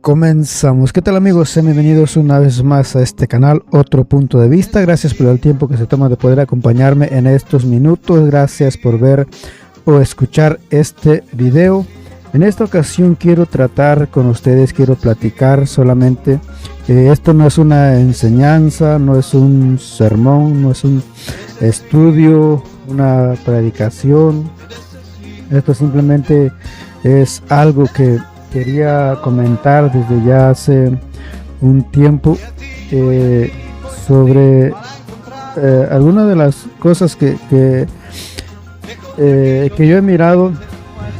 Comenzamos. ¿Qué tal, amigos? Sean bienvenidos una vez más a este canal, Otro Punto de Vista. Gracias por el tiempo que se toma de poder acompañarme en estos minutos. Gracias por ver o escuchar este video. En esta ocasión quiero tratar con ustedes, quiero platicar solamente. Esto no es una enseñanza, no es un sermón, no es un estudio, una predicación. Esto simplemente es algo que quería comentar desde ya hace un tiempo sobre algunas de las cosas que yo he mirado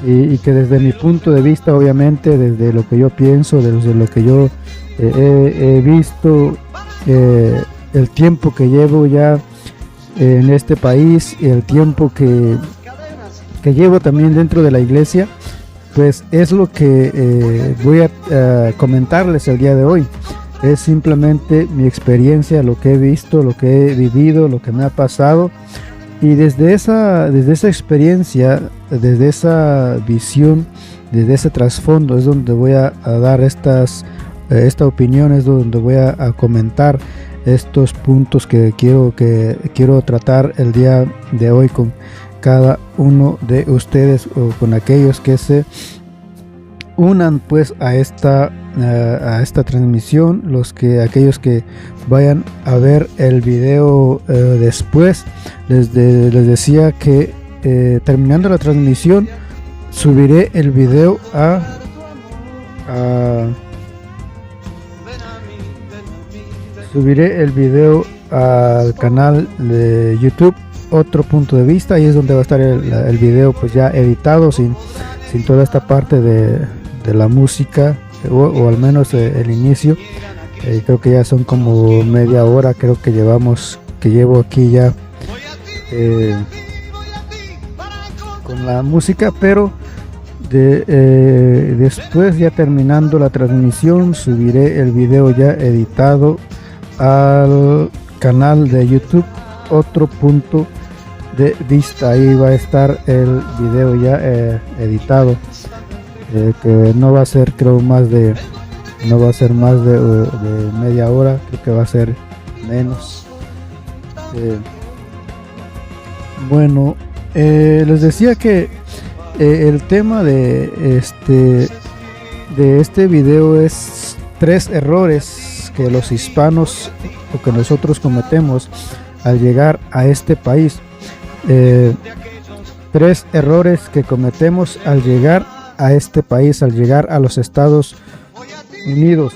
y que desde mi punto de vista, obviamente, desde lo que yo pienso, desde lo que yo he visto, el tiempo que llevo ya en este país y el tiempo que llevo también dentro de la iglesia, pues es lo que voy a comentarles el día de hoy. Es simplemente mi experiencia, lo que he visto, lo que he vivido, lo que me ha pasado. Y desde esa experiencia, desde esa visión, desde ese trasfondo es donde voy a dar esta opinión, es donde voy a comentar estos puntos que quiero tratar el día de hoy con cada uno de ustedes, o con aquellos que se unan pues a esta transmisión, aquellos que vayan a ver el video después. Les decía que terminando la transmisión subiré el video al canal de YouTube, Otro Punto de Vista. Ahí es donde va a estar el video pues ya editado, sin toda esta parte de la música, o al menos el inicio. Creo que ya son como media hora, creo que llevo aquí ya con la música, pero después, ya terminando la transmisión, subiré el video ya editado al canal de YouTube, Otro Punto de Vista. Ahí va a estar el video ya editado, que no va a ser, creo, más de media hora, creo que va a ser menos. Bueno, les decía que el tema de este video es 3 errores que los hispanos, o que nosotros cometemos al llegar a este país. 3 errores que cometemos al llegar a este país, al llegar a los Estados Unidos.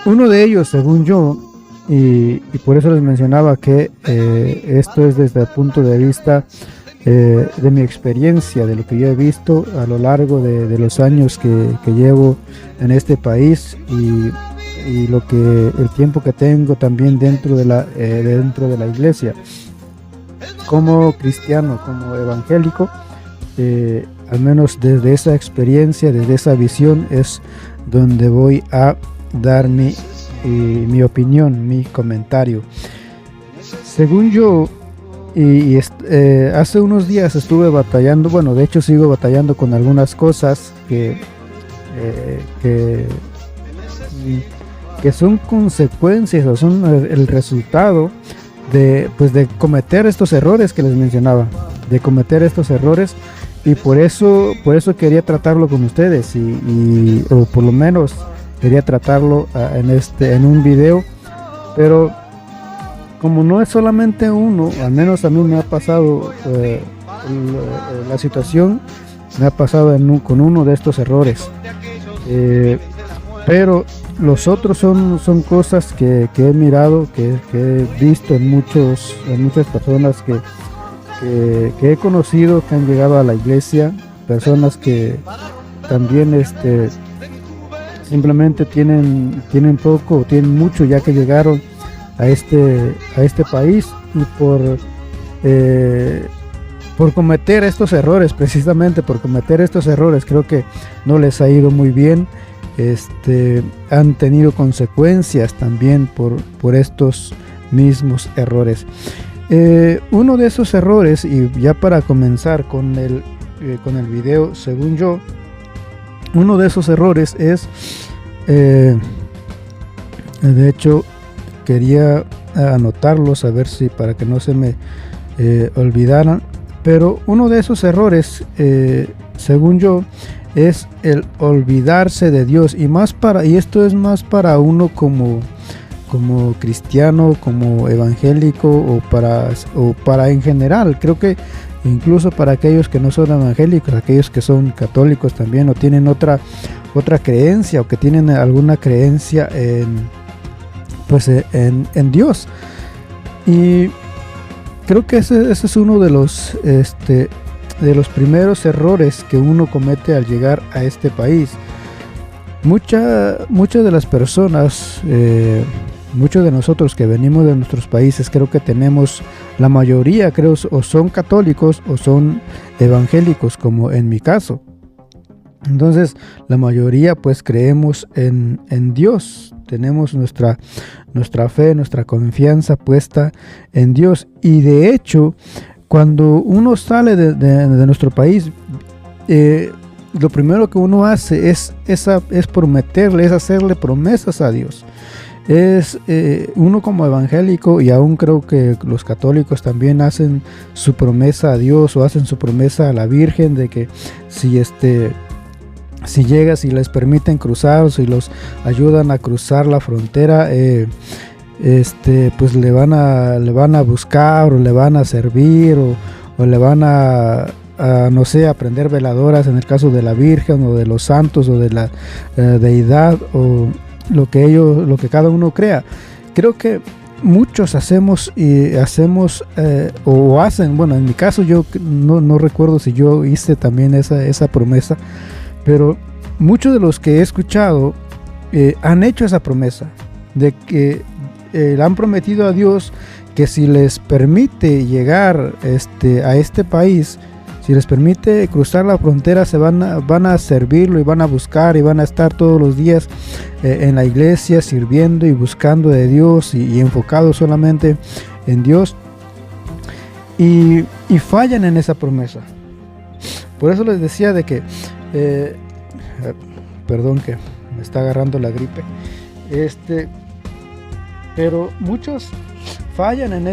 Uno de ellos, según yo, y por eso les mencionaba que esto es desde el punto de vista de mi experiencia, de lo que yo he visto a lo largo de los años que llevo en este país, y el tiempo que tengo también dentro de la iglesia, como cristiano, como evangélico. Al menos desde esa experiencia, desde esa visión, es donde voy a dar mi opinión, mi comentario. Según yo, hace unos días estuve batallando, bueno, de hecho sigo batallando con algunas cosas que son consecuencias, o son el resultado de cometer estos errores que les mencionaba, de cometer estos errores. Y por eso quería tratarlo con ustedes, o por lo menos quería tratarlo en un video. Pero como no es solamente uno, al menos a mí me ha pasado la situación, me ha pasado con uno de estos errores, pero los otros son cosas que he mirado, que he visto en muchas personas que he conocido, que han llegado a la iglesia, personas que también simplemente tienen poco o tienen mucho ya que llegaron a este país, y por cometer estos errores, precisamente por cometer estos errores, creo que no les ha ido muy bien. Han tenido consecuencias también por estos mismos errores. Uno de esos errores, y ya para comenzar con el video, según yo, uno de esos errores es, de hecho quería anotarlos a ver si para que no se me olvidaran, pero uno de esos errores, según yo, es el olvidarse de Dios, y esto es más para uno como cristiano, como evangélico, o para en general. Creo que incluso para aquellos que no son evangélicos, aquellos que son católicos también, o tienen otra creencia, o que tienen alguna creencia en Dios. Y creo que ese es uno de los primeros errores que uno comete al llegar a este país. Muchas de las personas, muchos de nosotros que venimos de nuestros países, creo que tenemos, la mayoría creo, o son católicos o son evangélicos, como en mi caso. Entonces la mayoría pues creemos en Dios, tenemos nuestra fe, nuestra confianza puesta en Dios. Y de hecho, cuando uno sale de nuestro país, lo primero que uno hace es prometerle, es hacerle promesas a Dios. Uno como evangélico, y aún creo que los católicos también hacen su promesa a Dios, o hacen su promesa a la Virgen, de que si les permiten cruzar, o si los ayudan a cruzar la frontera, pues le van a buscar, o le van a servir, o le van a no sé, a prender veladoras en el caso de la Virgen, o de los santos, o de la deidad, o lo que cada uno crea. Creo que muchos hacemos o hacen, bueno, en mi caso yo no recuerdo si yo hice también esa promesa, pero muchos de los que he escuchado han hecho esa promesa, de que le han prometido a Dios que si les permite llegar a este país, si les permite cruzar la frontera, van a servirlo, y van a buscar, y van a estar todos los días en la iglesia sirviendo y buscando de Dios, y enfocados solamente en Dios, y fallan en esa promesa. Por eso les decía de que perdón, que me está agarrando la gripe, pero muchos fallan en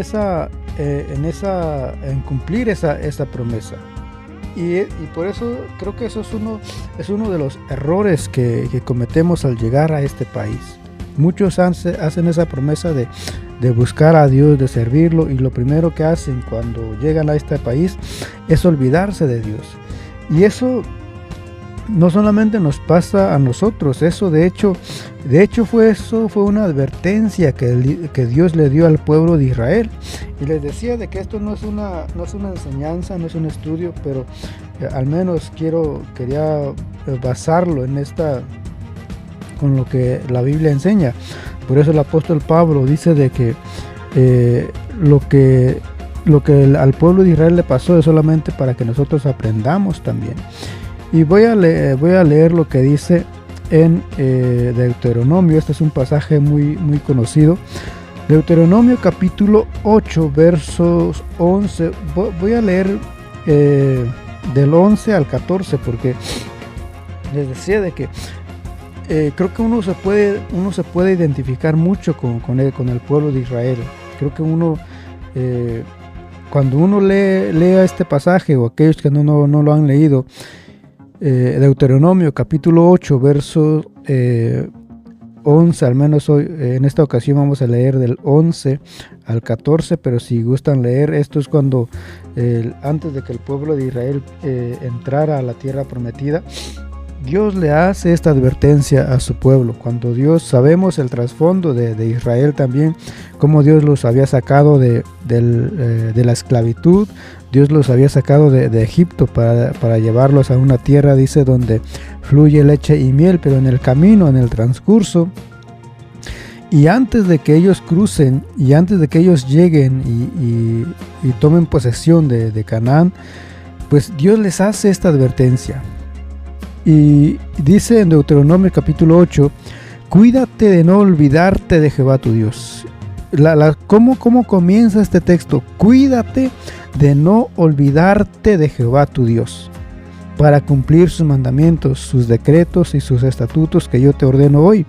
cumplir esa promesa. Y por eso creo que eso es uno de los errores que cometemos al llegar a este país. Muchos hacen esa promesa de buscar a Dios, de servirlo, y lo primero que hacen cuando llegan a este país es olvidarse de Dios. Y eso no solamente nos pasa a nosotros, eso de hecho fue una advertencia que Dios le dio al pueblo de Israel. Y les decía de que esto no es una enseñanza, no es un estudio, pero al menos quería basarlo con lo que la Biblia enseña. Por eso el apóstol Pablo dice de que lo que al pueblo de Israel le pasó es solamente para que nosotros aprendamos también. Y voy a leer lo que dice en Deuteronomio. Este es un pasaje muy, muy conocido. Deuteronomio capítulo 8, versos 11. Voy a leer del 11 al 14, porque les decía de que creo que uno se puede identificar mucho con el pueblo de Israel. Creo que cuando uno lea este pasaje, o aquellos que no lo han leído, Deuteronomio capítulo 8, versos 11, al menos hoy, en esta ocasión vamos a leer del 11 al 14, pero si gustan leer, esto es cuando antes de que el pueblo de Israel entrara a la tierra prometida, Dios le hace esta advertencia a su pueblo. Cuando Dios, sabemos el trasfondo de Israel también, cómo Dios los había sacado de la esclavitud. Dios los había sacado de Egipto para llevarlos a una tierra, dice, donde fluye leche y miel, pero en el camino, en el transcurso, y antes de que ellos crucen, y antes de que ellos lleguen y tomen posesión de Canaán, pues Dios les hace esta advertencia. Y dice en Deuteronomio capítulo 8, cuídate de no olvidarte de Jehová tu Dios. ¿cómo comienza este texto? Cuídate de no olvidarte de Jehová tu Dios, para cumplir sus mandamientos, sus decretos y sus estatutos que yo te ordeno hoy.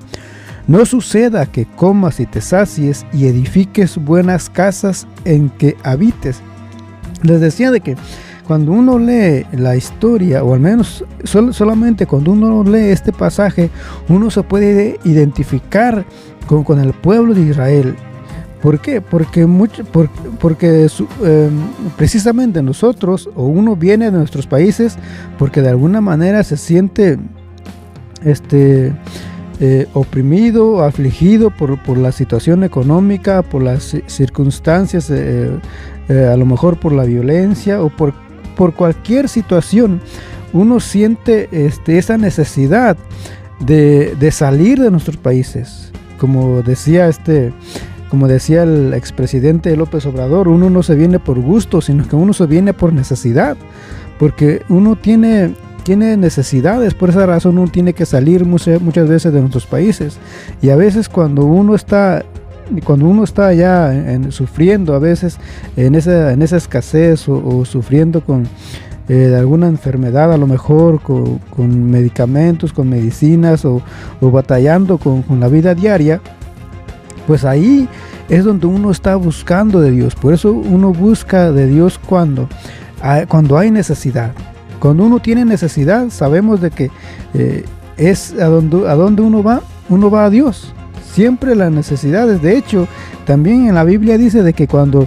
No suceda que comas y te sacies y edifiques buenas casas en que habites. Les decía de que cuando uno lee la historia, o al menos solamente cuando uno lee este pasaje, uno se puede identificar con el pueblo de Israel. ¿Por qué? Porque precisamente nosotros, o uno viene de nuestros países porque de alguna manera se siente oprimido, afligido por la situación económica, por las circunstancias, a lo mejor por la violencia o por cualquier situación. Uno siente esa necesidad de salir de nuestros países. Como decía el expresidente López Obrador, uno no se viene por gusto, sino que uno se viene por necesidad, porque uno tiene necesidades. Por esa razón uno tiene que salir muchas veces de nuestros países. Y a veces cuando uno está ya sufriendo, a veces en esa escasez o sufriendo de alguna enfermedad, a lo mejor con medicamentos, con medicinas, o batallando con la vida diaria, pues ahí es donde uno está buscando de Dios. Por eso uno busca de Dios cuando hay necesidad. Cuando uno tiene necesidad, sabemos de que es a donde uno va a Dios. Siempre las necesidades. De hecho, también en la Biblia dice de que cuando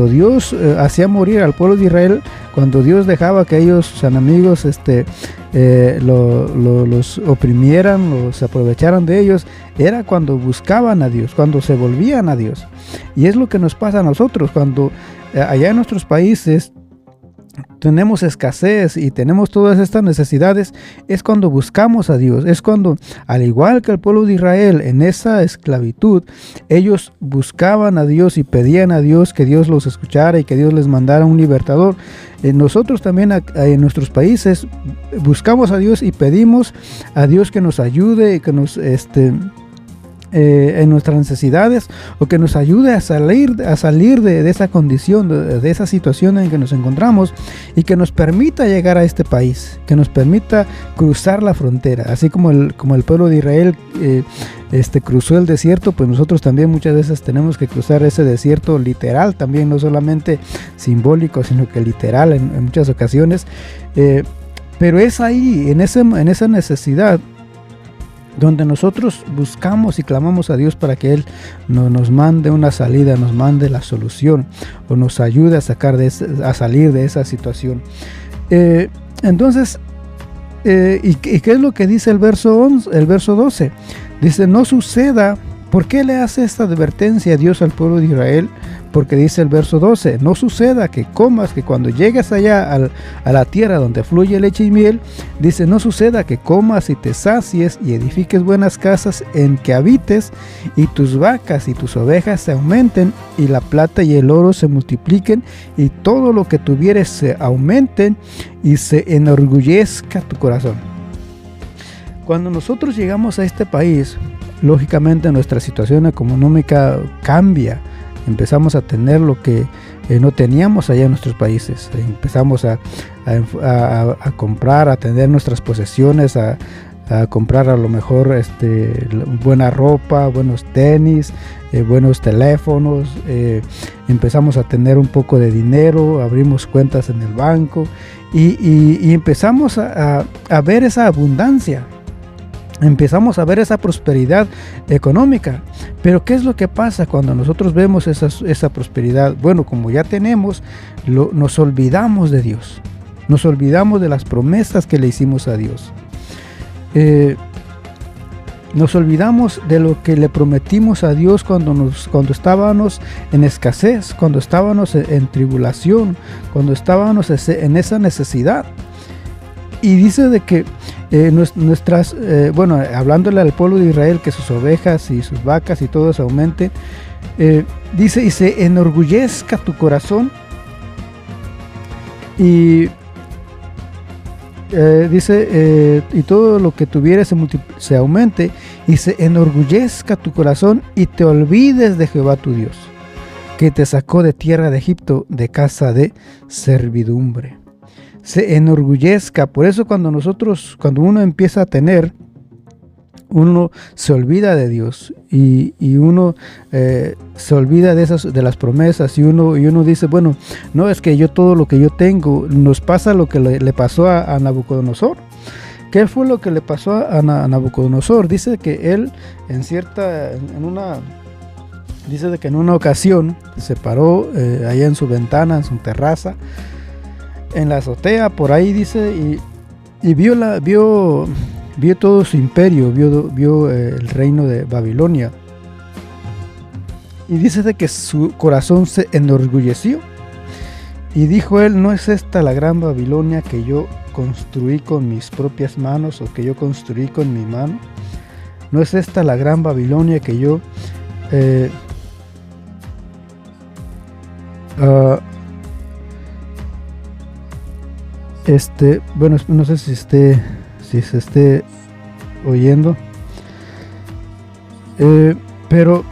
Dios hacía morir al pueblo de Israel, cuando Dios dejaba que ellos, sus enemigos, los oprimieran, se aprovecharan de ellos, era cuando buscaban a Dios, cuando se volvían a Dios. Y es lo que nos pasa a nosotros, cuando allá en nuestros países tenemos escasez y tenemos todas estas necesidades, es cuando buscamos a Dios. Es cuando, al igual que el pueblo de Israel en esa esclavitud, ellos buscaban a Dios y pedían a Dios que Dios los escuchara y que Dios les mandara un libertador. Nosotros también en nuestros países buscamos a Dios y pedimos a Dios que nos ayude, que nos en nuestras necesidades, o que nos ayude a salir de esa condición, de esa situación en que nos encontramos, y que nos permita llegar a este país, que nos permita cruzar la frontera, así como el pueblo de Israel cruzó el desierto. Pues nosotros también muchas veces tenemos que cruzar ese desierto literal también, no solamente simbólico, sino que literal en muchas ocasiones. Pero es ahí, en esa necesidad, donde nosotros buscamos y clamamos a Dios para que Él nos mande una salida, nos mande la solución, o nos ayude a salir de esa situación. Entonces, ¿y qué es lo que dice el verso 12? Dice: no suceda. ¿Por qué le hace esta advertencia a Dios al pueblo de Israel? Porque dice el verso 12: no suceda que comas, que cuando llegues allá a la tierra donde fluye leche y miel, dice, no suceda que comas y te sacies y edifiques buenas casas en que habites, y tus vacas y tus ovejas se aumenten, y la plata y el oro se multipliquen, y todo lo que tuvieres se aumenten, y se enorgullezca tu corazón. Cuando nosotros llegamos a este país, lógicamente nuestra situación económica cambia. Empezamos a tener lo que no teníamos allá en nuestros países. Empezamos a comprar, a tener nuestras posesiones, a comprar a lo mejor buena ropa, buenos tenis, buenos teléfonos. Empezamos a tener un poco de dinero, abrimos cuentas en el banco y empezamos a ver esa abundancia. Empezamos a ver esa prosperidad económica. Pero ¿qué es lo que pasa cuando nosotros vemos esa prosperidad? Bueno, como ya tenemos, nos olvidamos de Dios. Nos olvidamos de las promesas que le hicimos a Dios. Nos olvidamos de lo que le prometimos a Dios cuando estábamos en escasez, cuando estábamos en tribulación, cuando estábamos en esa necesidad. Y dice de que hablándole al pueblo de Israel, que sus ovejas y sus vacas y todo se aumente, dice, y se enorgullezca tu corazón, y dice, y todo lo que tuvieres se aumente y se enorgullezca tu corazón y te olvides de Jehová tu Dios, que te sacó de tierra de Egipto, de casa de servidumbre. Se enorgullezca. Por eso cuando uno empieza a tener, uno se olvida de Dios y uno se olvida de las promesas y uno dice, bueno, no, es que yo todo lo que yo tengo. Nos pasa lo que le pasó a Nabucodonosor. ¿Qué fue lo que le pasó a Nabucodonosor? Dice que él dice de que en una ocasión se paró allá en su ventana, en su terraza, en la azotea, por ahí dice, y vio todo su imperio, vio el reino de Babilonia. Y dice de que su corazón se enorgulleció. Y dijo él, ¿no es esta la gran Babilonia que yo construí con mis propias manos, o que yo construí con mi mano? ¿No es esta la gran Babilonia que yo bueno, no sé si se esté oyendo, pero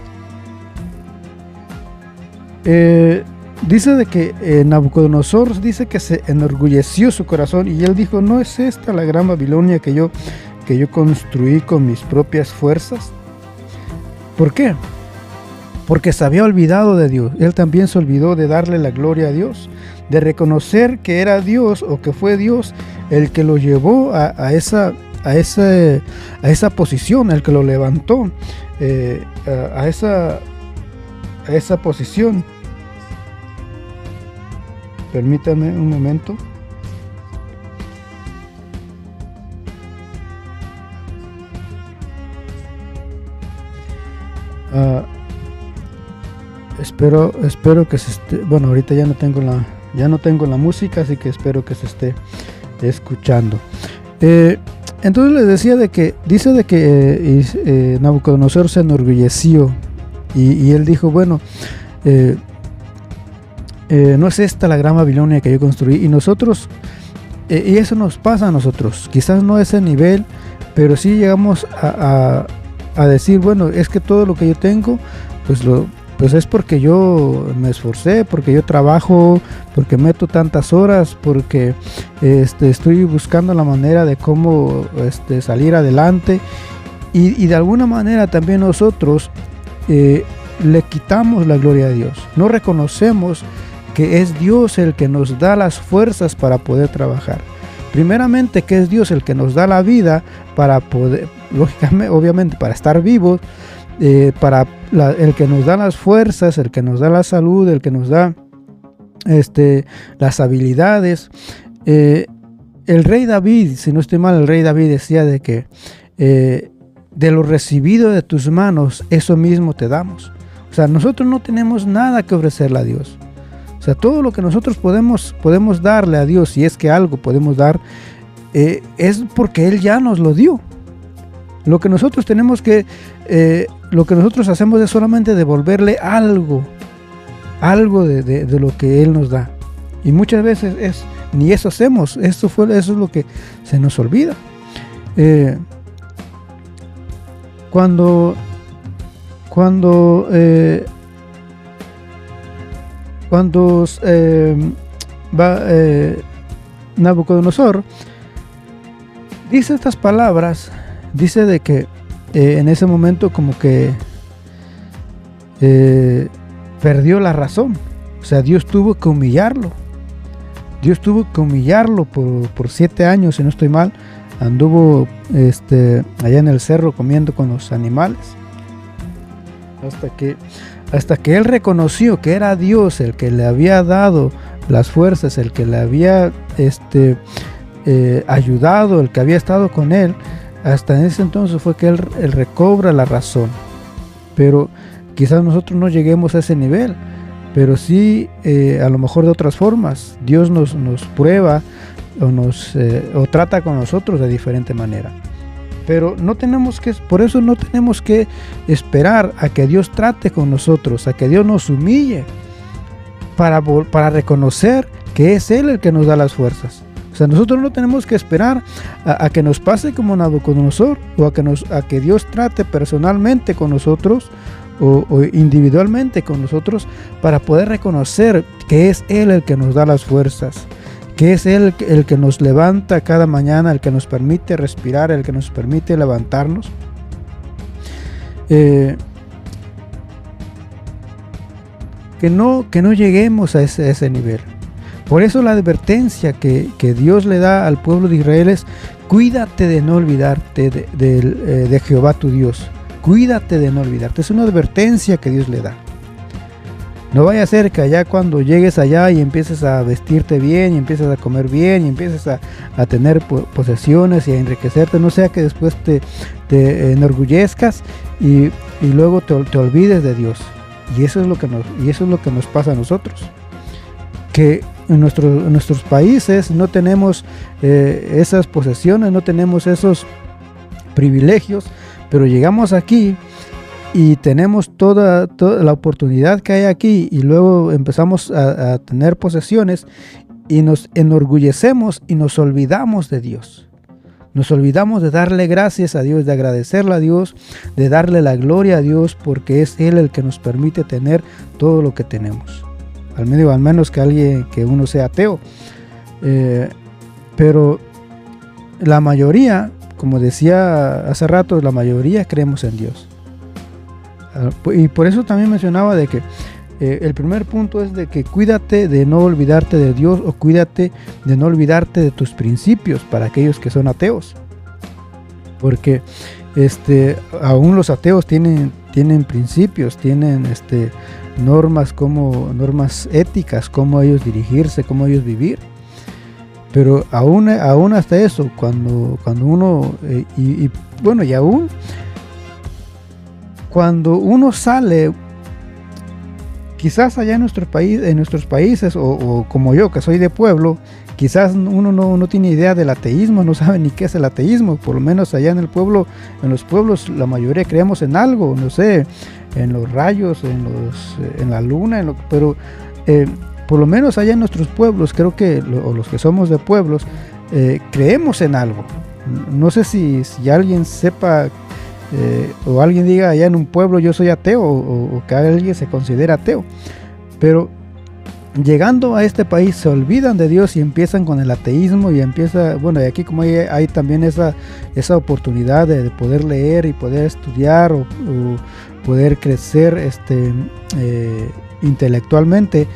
dice de que Nabucodonosor dice que se enorgulleció su corazón y él dijo, ¿no es esta la gran Babilonia que yo construí con mis propias fuerzas? ¿Por qué? Porque se había olvidado de Dios. Él también se olvidó de darle la gloria a Dios, de reconocer que era Dios, o que fue Dios el que lo llevó a esa posición, el que lo levantó a esa posición. Permítanme un momento. Espero que se esté. Bueno, ahorita ya no tengo la música, así que espero que se esté escuchando. Entonces les decía dice de que Nabucodonosor se enorgulleció y él dijo, bueno, no es esta la gran Babilonia que yo construí. Y nosotros, y eso nos pasa a nosotros, quizás no a ese nivel, pero sí llegamos a decir, bueno, es que todo lo que yo tengo, pues es porque yo me esforcé, porque yo trabajo, porque meto tantas horas, porque estoy buscando la manera de cómo salir adelante. Y de alguna manera también nosotros le quitamos la gloria a Dios. No reconocemos que es Dios el que nos da las fuerzas para poder trabajar. Primeramente, que es Dios el que nos da la vida para poder, lógicamente, obviamente, para estar vivos, el que nos da las fuerzas, el que nos da la salud, el que nos da las habilidades. El rey David, si no estoy mal, el rey David decía de que de lo recibido de tus manos, eso mismo te damos. O sea, nosotros no tenemos nada que ofrecerle a Dios. O sea, todo lo que nosotros podemos darle a Dios, si es que algo podemos dar, es porque Él ya nos lo dio. Lo que nosotros lo que nosotros hacemos es solamente devolverle algo de lo que Él nos da. Y muchas veces ni eso hacemos. Eso es lo que se nos olvida. Cuando Nabucodonosor dice estas palabras, dice de que en ese momento como que perdió la razón. O sea, Dios tuvo que humillarlo. Dios tuvo que humillarlo por 7 años, si no estoy mal. Anduvo allá en el cerro comiendo con los animales. Hasta que él reconoció que era Dios el que le había dado las fuerzas, el que le había ayudado, el que había estado con él. Hasta en ese entonces fue que él recobra la razón. Pero quizás nosotros no lleguemos a ese nivel, pero sí a lo mejor de otras formas. Dios nos prueba o trata con nosotros de diferente manera. Pero por eso no tenemos que esperar a que Dios trate con nosotros, a que Dios nos humille para reconocer que es Él el que nos da las fuerzas. O sea, nosotros no tenemos que esperar a que nos pase como Nabucodonosor, o a que Dios trate personalmente con nosotros o individualmente con nosotros para poder reconocer que es Él el que nos da las fuerzas, que es Él el que nos levanta cada mañana, el que nos permite respirar, el que nos permite levantarnos. Que no lleguemos a ese nivel. Por eso la advertencia que Dios le da al pueblo de Israel es: cuídate de no olvidarte de Jehová tu Dios. Cuídate de no olvidarte. Es una advertencia que Dios le da. No vaya a ser que allá, cuando llegues allá y empieces a vestirte bien, y empieces a comer bien, y empieces a tener posesiones y a enriquecerte, no sea que después te enorgullezcas y luego te olvides de Dios. Y eso es lo que nos pasa a nosotros. Que en nuestros países no tenemos esas posesiones, no tenemos esos privilegios, pero llegamos aquí y tenemos toda la oportunidad que hay aquí, y luego empezamos a tener posesiones y nos enorgullecemos y nos olvidamos de Dios. Nos olvidamos de darle gracias a Dios, de agradecerle a Dios, de darle la gloria a Dios, porque es Él el que nos permite tener todo lo que tenemos. Al menos que uno sea ateo. Pero la mayoría, como decía hace rato, la mayoría creemos en Dios. Y por eso también mencionaba de que el primer punto es de que cuídate de no olvidarte de Dios, o cuídate de no olvidarte de tus principios, para aquellos que son ateos. Porque aún los ateos tienen principios, tienen normas éticas, cómo ellos dirigirse, cómo ellos vivir. Pero aún hasta eso, cuando uno cuando uno sale, quizás allá en nuestros países, o como yo, que soy de pueblo, quizás uno no tiene idea del ateísmo, no sabe ni qué es el ateísmo. Por lo menos allá en los pueblos, la mayoría creemos en algo, no sé, en los rayos, en la luna, pero por lo menos allá en nuestros pueblos, creo que los que somos de pueblos, creemos en algo. No sé si alguien sepa, o alguien diga allá en un pueblo: yo soy ateo, o que alguien se considera ateo. Pero llegando a este país se olvidan de Dios y empiezan con el ateísmo, y y aquí como hay también esa oportunidad de poder leer y poder estudiar, o poder crecer intelectualmente,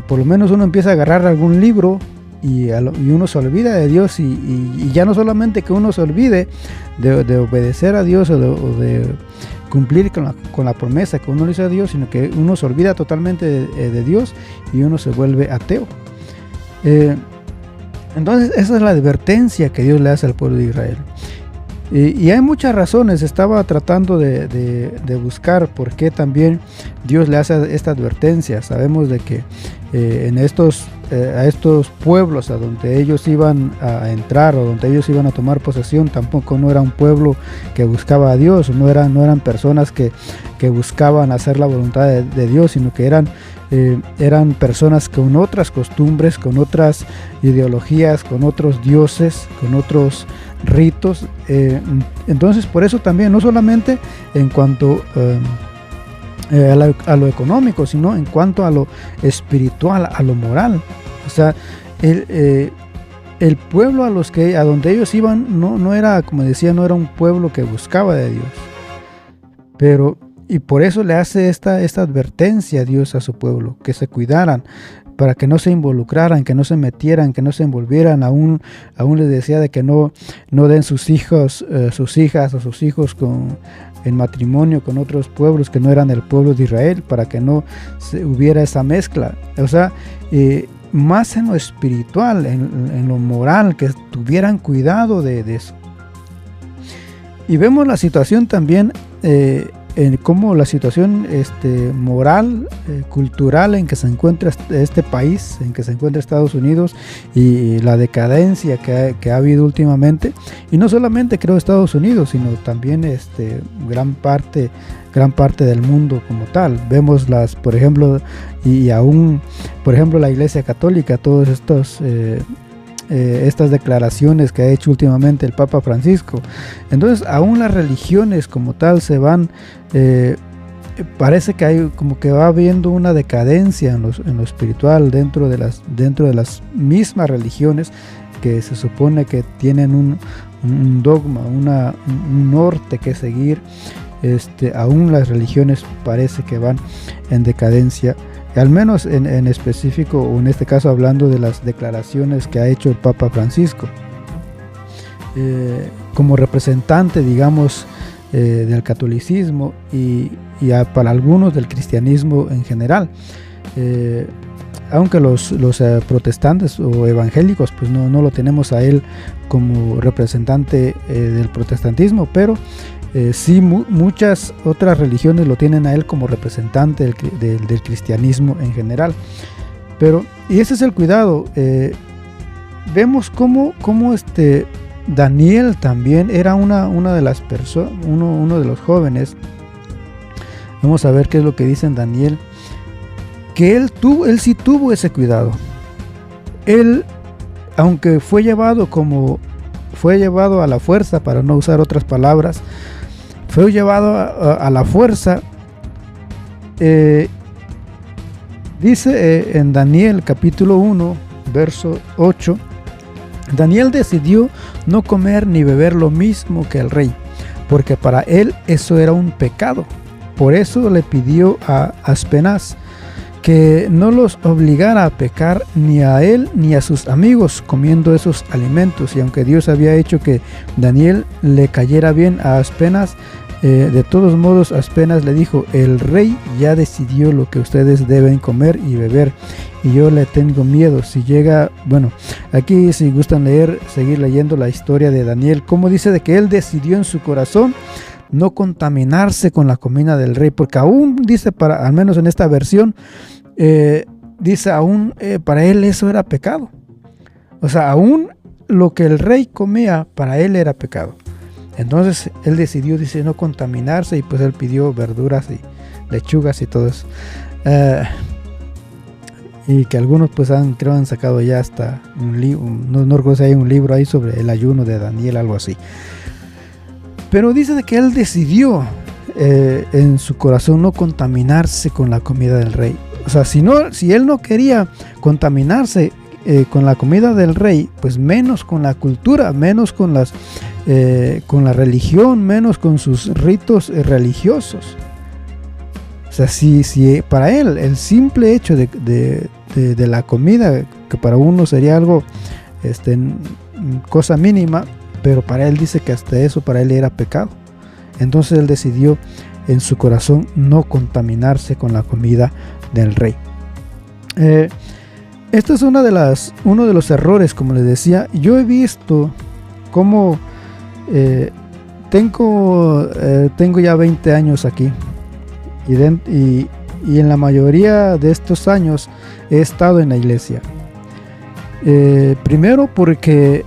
por lo menos uno empieza a agarrar algún libro y uno se olvida de Dios, y ya no solamente que uno se olvide de obedecer a Dios, o de cumplir con la promesa que uno le hizo a Dios, sino que uno se olvida totalmente de Dios y uno se vuelve ateo. Entonces esa es la advertencia que Dios le hace al pueblo de Israel. Y hay muchas razones. Estaba tratando de buscar por qué también Dios le hace esta advertencia. Sabemos de que a estos pueblos a donde ellos iban a entrar, o donde ellos iban a tomar posesión, tampoco no era un pueblo que buscaba a Dios, no eran personas que buscaban hacer la voluntad de Dios, sino que eran personas con otras costumbres, con otras ideologías, con otros dioses, con otros ritos. Entonces por eso también, no solamente en cuanto a lo económico, sino en cuanto a lo espiritual, a lo moral. O sea, el pueblo a donde ellos iban no era, como decía, no era un pueblo que buscaba de Dios. Y por eso le hace esta advertencia a Dios a su pueblo, que se cuidaran, para que no se involucraran, que no se metieran, que no se envolvieran. Aún les decía de que no den sus hijos, sus hijas o sus hijos en matrimonio con otros pueblos que no eran el pueblo de Israel, para que no hubiera esa mezcla. O sea, más en lo espiritual, en lo moral, que tuvieran cuidado de eso. Y vemos la situación también, en cómo la situación moral, cultural en que se encuentra este país, en que se encuentra Estados Unidos, y la decadencia que ha habido últimamente. Y no solamente creo Estados Unidos, sino también gran parte del mundo como tal. Vemos por ejemplo, y aún, por ejemplo, la Iglesia Católica, todos estos estas declaraciones que ha hecho últimamente el Papa Francisco. Entonces aún las religiones como tal se van, parece que hay como que va habiendo una decadencia en lo espiritual dentro de las mismas religiones, que se supone que tienen un dogma, un norte que seguir. Aún las religiones parece que van en decadencia, al menos en específico, o en este caso hablando de las declaraciones que ha hecho el Papa Francisco, como representante, digamos, del catolicismo y para algunos del cristianismo en general. Aunque los protestantes o evangélicos pues no lo tenemos a él como representante del protestantismo, pero sí muchas otras religiones lo tienen a él como representante del cristianismo en general. Pero, y ese es el cuidado, vemos cómo Daniel también era una de las personas, uno de los jóvenes. Vamos a ver qué es lo que dice en Daniel, que él sí tuvo ese cuidado. Él, aunque fue llevado a la fuerza, para no usar otras palabras, fue llevado a la fuerza. Dice en Daniel capítulo 1, verso 8, Daniel decidió no comer ni beber lo mismo que el rey, porque para él eso era un pecado. Por eso le pidió a Aspenaz que no los obligara a pecar, ni a él ni a sus amigos, comiendo esos alimentos. Y aunque Dios había hecho que Daniel le cayera bien a Aspenaz, de todos modos Aspenaz le dijo: el rey ya decidió lo que ustedes deben comer y beber, y yo le tengo miedo si llega. Bueno, aquí si gustan seguir leyendo la historia de Daniel, como dice de que él decidió en su corazón no contaminarse con la comida del rey, porque aún dice, al menos en esta versión, dice aún para él eso era pecado. O sea, aún lo que el rey comía para él era pecado. Entonces él decidió, dice, no contaminarse, y pues él pidió verduras y lechugas y todo eso. Y que algunos pues creo han sacado ya hasta un libro, no recuerdo si hay un libro ahí sobre el ayuno de Daniel, algo así. Pero dice de que él decidió en su corazón no contaminarse con la comida del rey. O sea, si él no quería contaminarse con la comida del rey, pues menos con la cultura, menos con la religión, menos con sus ritos religiosos. O sea, si para él el simple hecho de la comida, que para uno sería algo, cosa mínima, pero para él dice que hasta eso para él era pecado. Entonces él decidió en su corazón no contaminarse con la comida del rey. Esto es uno de los errores, como les decía. Yo he visto cómo tengo ya 20 años aquí, y en la mayoría de estos años he estado en la iglesia. Primero porque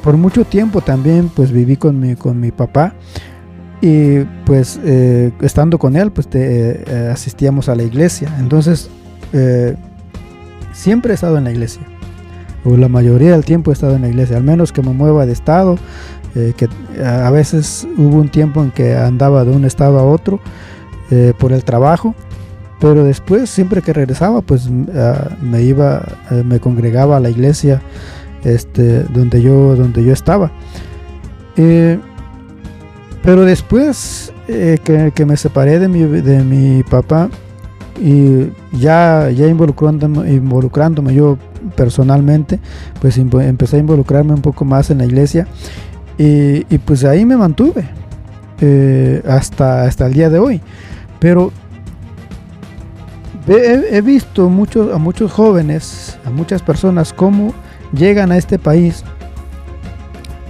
por mucho tiempo también pues viví con mi papá, y pues estando con él pues asistíamos a la iglesia. Entonces siempre he estado en la iglesia, o la mayoría del tiempo he estado en la iglesia, al menos que me mueva de estado, que a veces hubo un tiempo en que andaba de un estado a otro por el trabajo, pero después siempre que regresaba pues me congregaba a la iglesia donde yo estaba. Pero después que me separé de mi papá, y ya involucrándome yo personalmente, pues empecé a involucrarme un poco más en la iglesia, y pues ahí me mantuve hasta el día de hoy. Pero he visto a muchos jóvenes, a muchas personas, cómo llegan a este país,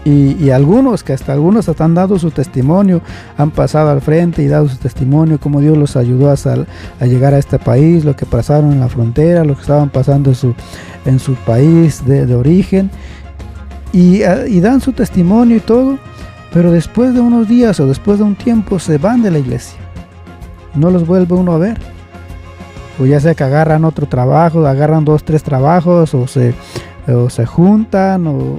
y algunos hasta han dado su testimonio, han pasado al frente y dado su testimonio, cómo Dios los ayudó a llegar a este país, lo que pasaron en la frontera, lo que estaban pasando en su país de origen, y dan su testimonio y todo, pero después de unos días o después de un tiempo se van de la iglesia, no los vuelve uno a ver, o ya sea que agarran otro trabajo, agarran 2, 3 trabajos, o se o se juntan o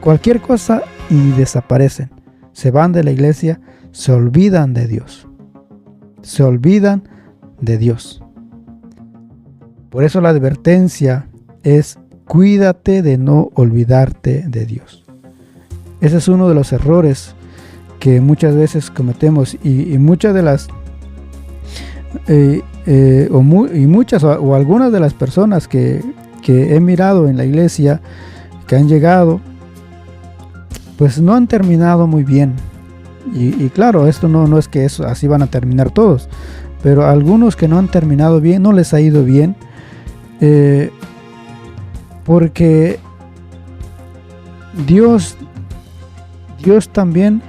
cualquier cosa y desaparecen. Se van de la iglesia, se olvidan de Dios. Se olvidan de Dios. Por eso la advertencia es: cuídate de no olvidarte de Dios. Ese es uno de los errores que muchas veces cometemos, y muchas de las muchas o algunas de las personas que he mirado en la iglesia, que han llegado, pues no han terminado muy bien. Y claro, esto no es que así van a terminar todos, pero algunos que no han terminado bien, no les ha ido bien, porque Dios también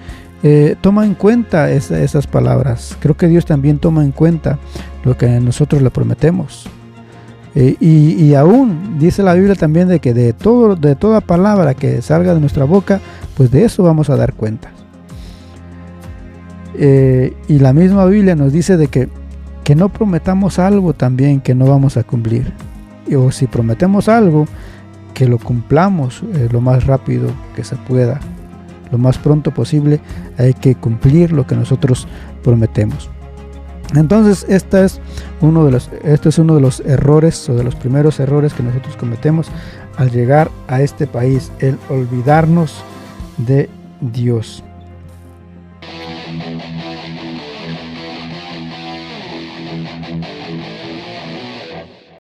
toma en cuenta esas palabras. Creo que Dios también toma en cuenta lo que nosotros le prometemos. Y aún dice la Biblia también de que de toda palabra que salga de nuestra boca, pues de eso vamos a dar cuenta. Y la misma Biblia nos dice de que no prometamos algo también que no vamos a cumplir. O si prometemos algo, que lo cumplamos lo más rápido que se pueda. Lo más pronto posible hay que cumplir lo que nosotros prometemos. Entonces este es uno de los errores, o de los primeros errores que nosotros cometemos al llegar a este país: el olvidarnos de Dios.